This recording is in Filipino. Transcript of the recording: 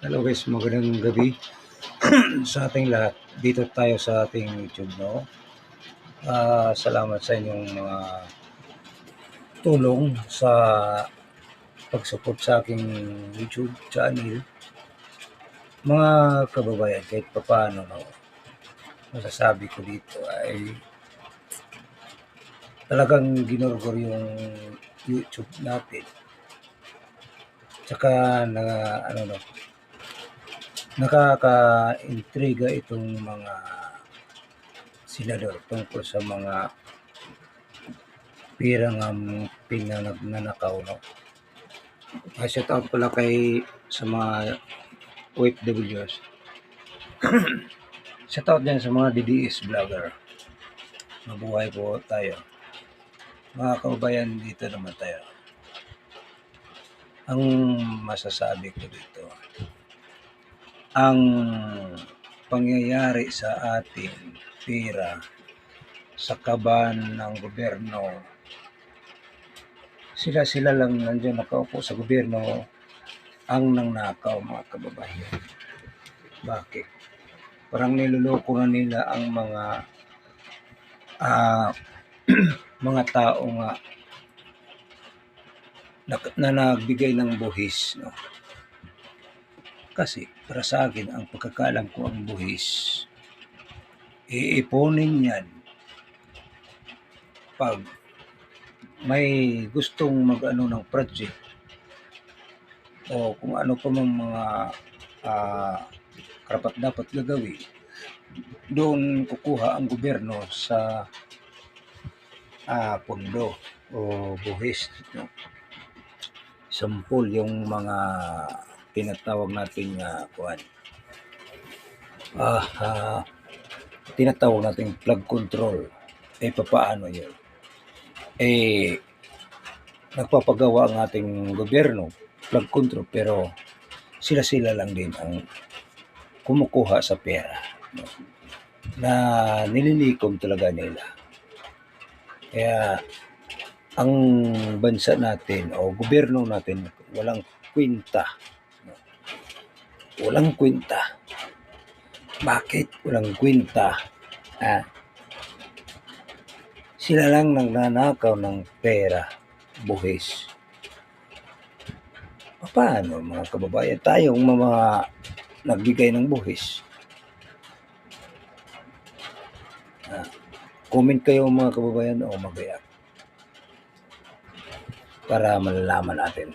Hello guys, magandang gabi sa ating lahat. Dito tayo sa ating YouTube, no? Salamat sa inyong mga tulong sa pag-support sa aking YouTube channel. Mga kababayan, kahit papaano, no? Masasabi ko dito ay talagang ginurgor yung YouTube natin. Tsaka nakaka-intriga itong mga senador tungkol sa mga pirang pinanakaw, no? Shout out pala sa mga OFWs. Shout out dyan sa mga DDS vlogger. Mabuhay po tayo. Mga kababayan, dito naman tayo. Ang masasabi ko dito, ang pangyayari sa ating pera sa kaban ng gobyerno, sila lang nandiyan nakaupo sa gobyerno ang nangnakaw, mga kababayan. Bakit? Parang niloloko na nila ang mga mga tao nga na nagbigay ng buhis, no? Kasi para sa akin, ang pagkakalam ko, ang buhis iipunin yan pag may gustong mag-ano ng project o kung ano pa mang mga karapat dapat gagawin, doon kukuha ang gobyerno sa pondo o buhis, no? Sampol yung mga tinatawag natin tinatawag natin flood control. Papaano yun? Nagpapagawa ang ating gobyerno flood control, pero sila lang din ang kumukuha sa pera, no? Na nililikom talaga nila. Kaya ang bansa natin o gobyerno natin walang kwenta, no? Walang kwenta. Bakit walang kwenta? Sila lang nagnanakaw ng pera, buhis. Paano, mga kababayan, tayong mga nagbigay ng buhis? Comment kayo, mga kababayan, o mag-react para malalaman natin.